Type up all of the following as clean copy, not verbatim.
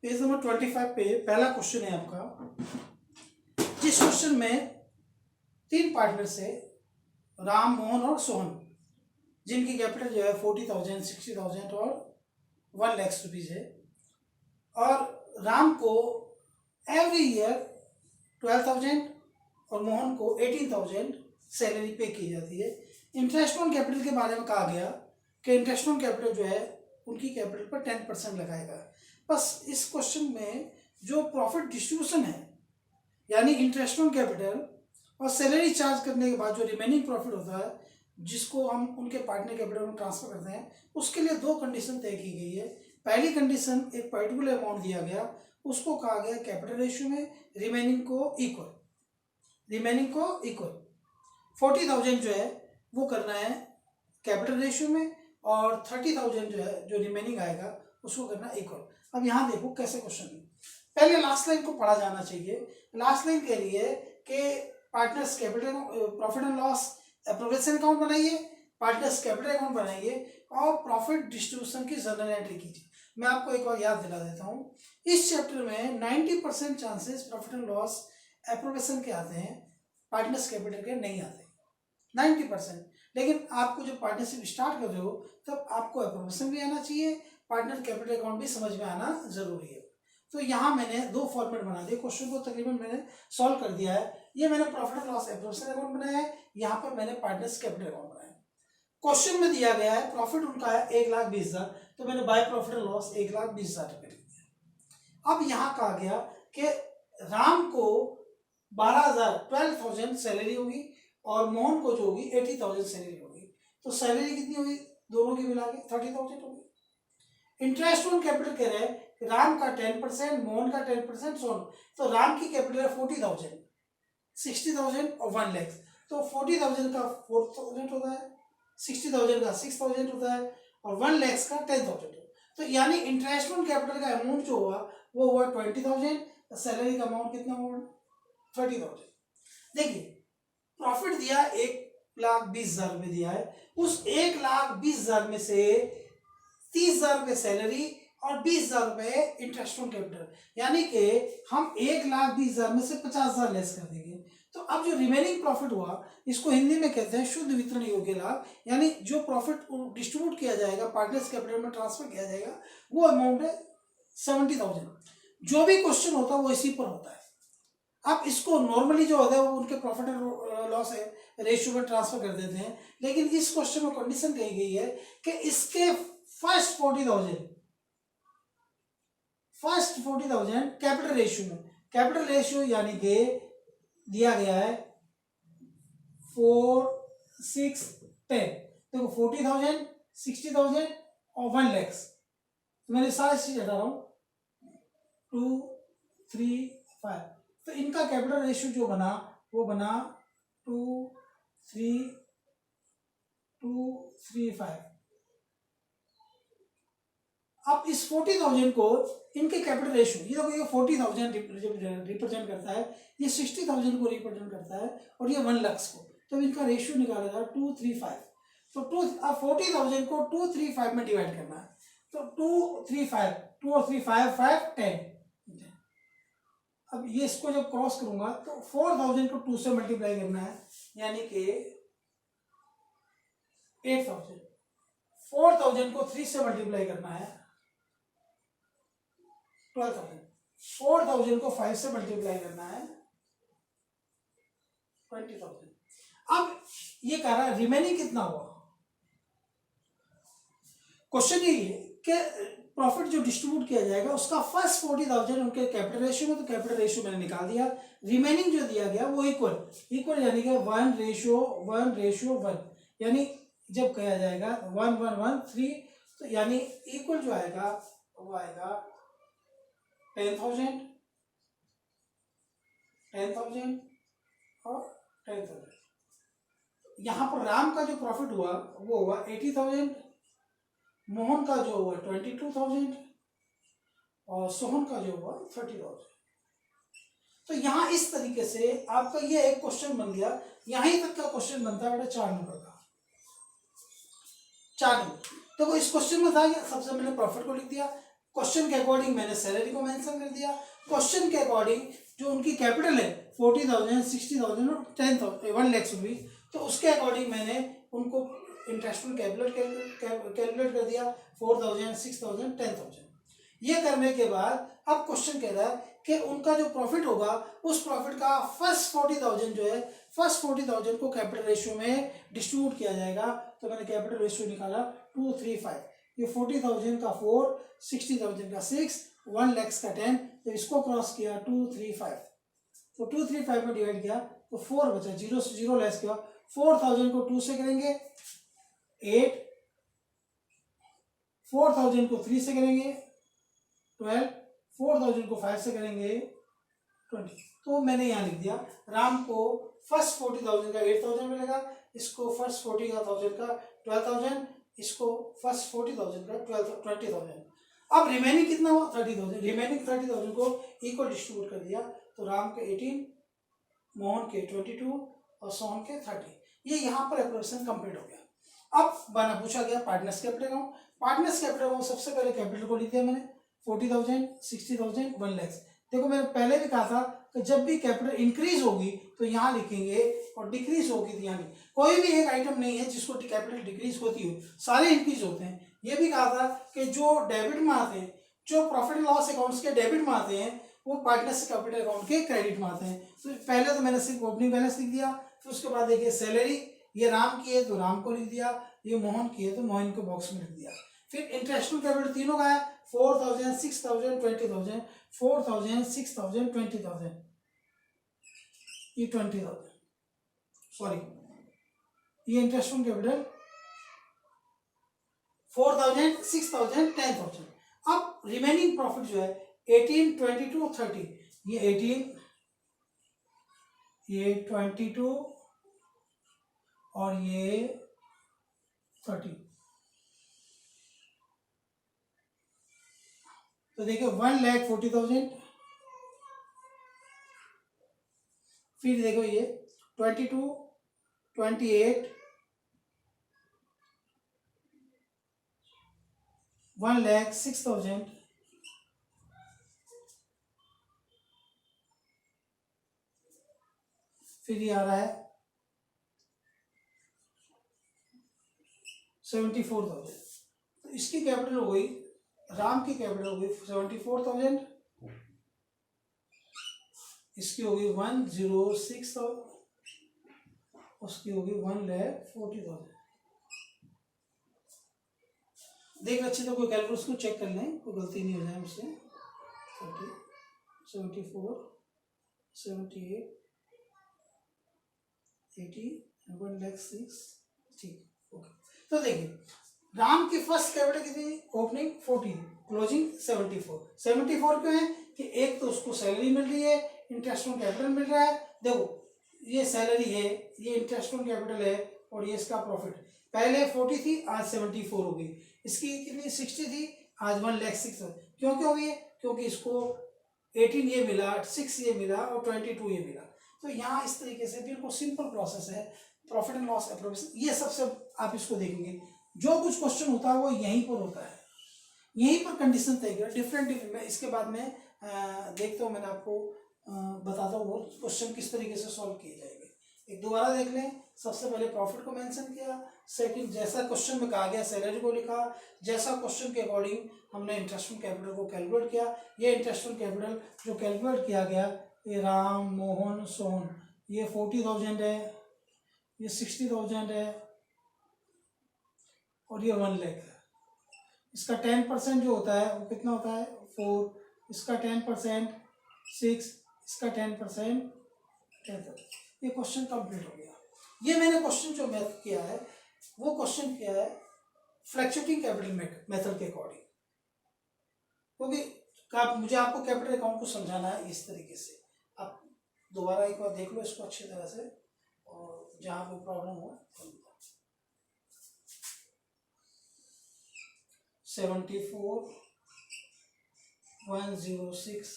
Page number 25 पे पहला question है आपका, जिस क्वेश्चन में 3 पार्टनर्स है, राम, मोहन और सोहन, जिनकी कैपिटल जो है 40,000, 60,000 और 1 लाख रुपीज है। और राम को एवरी ईयर 12,000 और मोहन को 18,000 सैलरी पे की जाती है। इंटरेस्ट ऑन कैपिटल के बारे में कहा गया कि इंटरेस्ट ऑन कैपिटल जो है उनकी कैपिटल पर 10% लगाएगा। बस इस क्वेश्चन में जो प्रॉफिट डिस्ट्रीब्यूशन है, यानी इंटरेस्ट ऑन कैपिटल और सैलरी चार्ज करने के बाद जो रिमेनिंग प्रॉफिट होता है, जिसको हम उनके पार्टनर कैपिटल में ट्रांसफर करते हैं, उसके लिए 2 कंडीशन तय की गई है। पहली कंडीशन, एक पर्टिकुलर अमाउंट दिया गया, उसको कहा गया कैपिटल रेशियो में रिमेनिंग को इक्वल 40,000 जो है वो करना है कैपिटल रेशियो में, और 30,000 जो है, जो रिमेनिंग आएगा, उसको करना इक्वल। अब यहाँ देखो कैसे क्वेश्चन है। पहले लास्ट लाइन को पढ़ा जाना चाहिए। लास्ट लाइन कह रही है कि partners capital profit and loss appropriation account बनाइए, पार्टनर्स कैपिटल अकाउंट बनाइए और प्रॉफिट डिस्ट्रीब्यूशन की जर्नल एंट्री कीजिए। मैं आपको एक और याद दिला देता हूँ, इस चैप्टर में 90% chances profit and loss appropriation के आते हैं, पार्टनर्स कैपिटल के नहीं आते 90%। लेकिन आपको जब पार्टनरशिप स्टार्ट कर रहे हो तब आपको एप्रोप्रिएशन भी आना चाहिए, पार्टनर कैपिटल अकाउंट भी समझ में आना जरूरी है। तो यहाँ मैंने 2 फॉर्मेट बना दिए, क्वेश्चन को तकरीबन मैंने सॉल्व कर दिया है। ये मैंने profit and loss appropriation account बनाया है, यहाँ पर मैंने पार्टनर्स कैपिटल अकाउंट बनाया है। क्वेश्चन में दिया गया है प्रॉफिट उनका है 1,20,000, तो मैंने बाय प्रॉफिट एंड लॉस 1,20,000 रुपये लिख दिया। अब यहाँ कहा गया कि राम को 12,000 सैलरी होगी और मोहन को जो होगी 80,000 सैलरी होगी। तो सैलरी कितनी होगी दोनों की मिला के 30,000 होगी। इंटरेस्ट ऑन कैपिटल कह रहे हैं राम का 10%, मोहन का 10%, सोहन। तो राम की कैपिटल है 40,000, 60,000 और 1 लाख। तो 40,000 का 4,000 होता है, 60,000 का 6,000 होता है और 1 लाख का 10,000। तो यानी इंटरेस्ट ऑन कैपिटल का अमाउंट जो हुआ वो हुआ 20,000, सैलरी का अमाउंट कितना हुआ 30,000। देखिए प्रॉफिट दिया 1,20,000 रुपये दिया है, उस 1,20,000 में से 30,000 रुपये सैलरी और 20,000 रुपये इंटरेस्ट ऑन कैपिटल, यानी कि हम 1,20,000 में से 50,000 लेस कर देंगे। तो अब जो रिमेनिंग प्रॉफिट हुआ, इसको हिंदी में कहते हैं शुद्ध वितरण योग्य लाभ, यानी जो प्रॉफिट डिस्ट्रीब्यूट किया जाएगा, पार्टनर्स कैपिटल में ट्रांसफर किया जाएगा, वो अमाउंट है 70,000। जो भी क्वेश्चन होता है वो इसी पर होता है। आप इसको नॉर्मली जो होता है वो उनके प्रॉफिट एंड लॉस है रेशियो में ट्रांसफर कर देते हैं, लेकिन इस क्वेश्चन में कंडीशन कही गई है कि इसके फर्स्ट 40,000 कैपिटल रेशियो में, कैपिटल रेशियो यानी कि दिया गया है 4, 6, 10। देखो 40,000, 60,000 और 1 लाख। मैंने सारी चीज हटा रहा हूँ 2, 3, 5। तो इनका कैपिटल रेशियो जो बना वो बना 2, 3, 5। अब इस 40,000 को इनके कैपिटल रेशियो, ये देखो ये 40,000 रिप्रेजेंट करता है, ये 60,000 को रिप्रेजेंट करता है और ये 1 लाख को, तो इनका रेशियो निकालेगा 2, 3, 5। तो 40,000 को 2, 3, 5 में डिवाइड करना है, तो 2, 3, 5, 2 और 3, 5, 5, 10। अब ये इसको जब क्रॉस करूंगा तो 4,000 को 2 से मल्टीप्लाई करना है, यानी कि 8,000। 4,000 को 3 से मल्टीप्लाई करना है 12,000। 4,000 को 5 से मल्टीप्लाई करना है 20,000। अब ये कह रहा है रिमेनिंग कितना हुआ। क्वेश्चन ये है कि प्रॉफिट जो डिस्ट्रीब्यूट किया जाएगा उसका फर्स्ट 40,000 उनके कैपिटल रेशियो में, तो कैपिटल रेशियो मैंने निकाल दिया। रिमेनिंग जो दिया गया वो इक्वल यानी कि 1:1:1, यानी जब कहा जाएगा 1, 1, 1, 3, तो यानी इक्वल जो आएगा वो आएगा 10,000 और 10,000। यहां पर राम का जो प्रॉफिट हुआ वो हुआ 80,000, मोहन का जो हुआ 22,000 और सोहन का जो हुआ 30,000। तो यहां इस तरीके से आपका ये एक क्वेश्चन बन गया। यहीं तक का क्वेश्चन बनता है बेटा 4 नंबर का। 4 नंबर। तो इस क्वेश्चन में था सबसे मैंने प्रॉफिट को लिख दिया, क्वेश्चन के अकॉर्डिंग मैंने सैलरी को मेंशन कर दिया, क्वेश्चन के अकॉर्डिंग जो उनकी कैपिटल है 40,000, 60,000 और 10,000 1 लाख रुपीज, तो उसके अकॉर्डिंग मैंने उनको इंटरेस्ट ऑन कैपिटल कैलकुलेट कर दिया 4,000, 6,000, 10,000। ये करने के बाद अब क्वेश्चन कह रहा है कि उनका जो प्रॉफिट होगा उस प्रॉफिट का फर्स्ट 40,000 जो है, फर्स्ट 40,000 को कैपिटल रेशियो में डिस्ट्रीब्यूट किया जाएगा। तो मैंने कैपिटल रेशियो निकाला 235, ये 40,000 का 4, 60,000 का 6, 1 लाख का 10, तो इसको क्रॉस किया 235, तो 235 में डिवाइड किया तो 4 बचा, 0 से 0 लेस किया, 4,000 को 2 से करेंगे 8, 4,000 को 3 से करेंगे 12, 4,000 को 5 से करेंगे 20। तो मैंने यहाँ लिख दिया राम को फर्स्ट 40,000 का 8,000 मिलेगा, इसको फर्स्ट 40,000 का 12,000, इसको फर्स्ट 40,000 का 20,000। अब रिमेनिंग कितना हुआ 30,000, रिमेनिंग 30,000 को इक्वल डिस्ट्रीब्यूट कर दिया, तो राम के 18, मोहन के 22 और सोहन के 30। ये यहाँ पर ऑपरेशन कंप्लीट हो गया। अब बना पूछा गया partners capital account, partners capital account सबसे पहले कैपिटल को लिख दिया मैंने 40,000, 60,000, 1 लाख। देखो मैंने पहले भी कहा था कि जब भी कैपिटल इंक्रीज होगी तो यहाँ लिखेंगे और डिक्रीज होगी तो यहाँ लिखेंगे। कोई भी एक आइटम नहीं है जिसको कैपिटल डिक्रीज होती हो, सारे इंक्रीज होते हैं। ये भी कहा था कि जो डेबिट में आते हैं, जो प्रॉफिट एंड लॉस अकाउंट्स के डेबिट में आते हैं, वो पार्टनर्स कैपिटल अकाउंट के क्रेडिट में आते हैं। तो पहले तो मैंने सिर्फ ओपनिंग बैलेंस लिख दिया, फिर उसके बाद देखिए सैलरी, ये राम की है तो राम को लिख दिया, ये मोहन की है तो मोहन को बॉक्स में लिख दिया। फिर इंटरेस्ट कैपिटल तीनों का है 4,000, 6,000, 20,000, 4,000, 6,000, 20,000, ये 20,000, सॉरी ये इंटरेस्ट कैपिटल 4,000, 6,000, 10,000। अब रिमेनिंग प्रॉफिट जो है 18, 22, 30, ये 18, ये 22 और ये 30। तो देखिए 1,40,000, फिर देखो ये 22, 28, 1,06,000, फिर ये आ रहा है 74,000। तो इसकी कैपिटल हो गई, राम की कैपिटल हो गई 74,000, इसकी होगी 1,06,000, उसकी होगी 1,40,000। देख अच्छे तो कोई कैलकुलेशन को चेक कर लें, कोई गलती नहीं हो जाए मुझसे। 30, 74, 78, 80, 1,06,000, ठीक ओके। तो देखिए राम की फर्स्ट कैपिटल कितनी, ओपनिंग 40, क्लोजिंग 74। 74 क्यों है कि एक तो उसको सैलरी मिल रही है, इंटरेस्ट ऑन कैपिटल मिल रहा है। देखो ये सैलरी है, ये इंटरेस्ट ऑन कैपिटल है और ये इसका प्रॉफिट। पहले 40 थी, आज 74 हो गई। इसकी कितनी 60 थी, आज 1,06,000। क्यों क्यों हुई है, क्योंकि इसको 18 ये मिला, 6 ये मिला और 22 ये मिला। तो यहाँ इस तरीके से बिल्कुल सिंपल प्रोसेस है प्रॉफिट एंड लॉस एप्रोप्रिएशन। ये सबसे आप इसको देखेंगे, जो कुछ क्वेश्चन होता है वो यहीं पर होता है, यहीं पर कंडीशन तय कर डिफरेंट। मैं इसके बाद में देखता हूँ, मैंने आपको बताता हूँ वो क्वेश्चन किस तरीके से सॉल्व किए जाएंगे। एक दोबारा देख लें। सबसे पहले प्रॉफिट को मेंशन किया, सेकंड जैसा क्वेश्चन में कहा गया सैलरी को लिखा, जैसा क्वेश्चन के अकॉर्डिंग हमने इंटरेस्ट ऑन कैपिटल को कैलकुलेट किया। ये इंटरेस्ट ऑन कैपिटल जो कैलकुलेट किया गया, ये राम, मोहन, सोहन, ये 40,000 है, ये 60,000 है और ये 1 लाख है। इसका 10% जो होता है वो कितना होता है 4, इसका 10% 6, इसका 10% 10। ये क्वेश्चन कंप्लीट हो गया। ये मैंने क्वेश्चन जो मैथ किया है वो क्वेश्चन किया है फ्लक्चुएटिंग कैपिटल मेथड के अकॉर्डिंग, क्योंकि मुझे आपको कैपिटल अकाउंट को समझाना है इस तरीके से। आप दोबारा एक बार देख लो इसको अच्छी तरह से, और जहाँ कोई प्रॉब्लम हो 74, 106,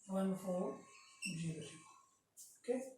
1400, ओके।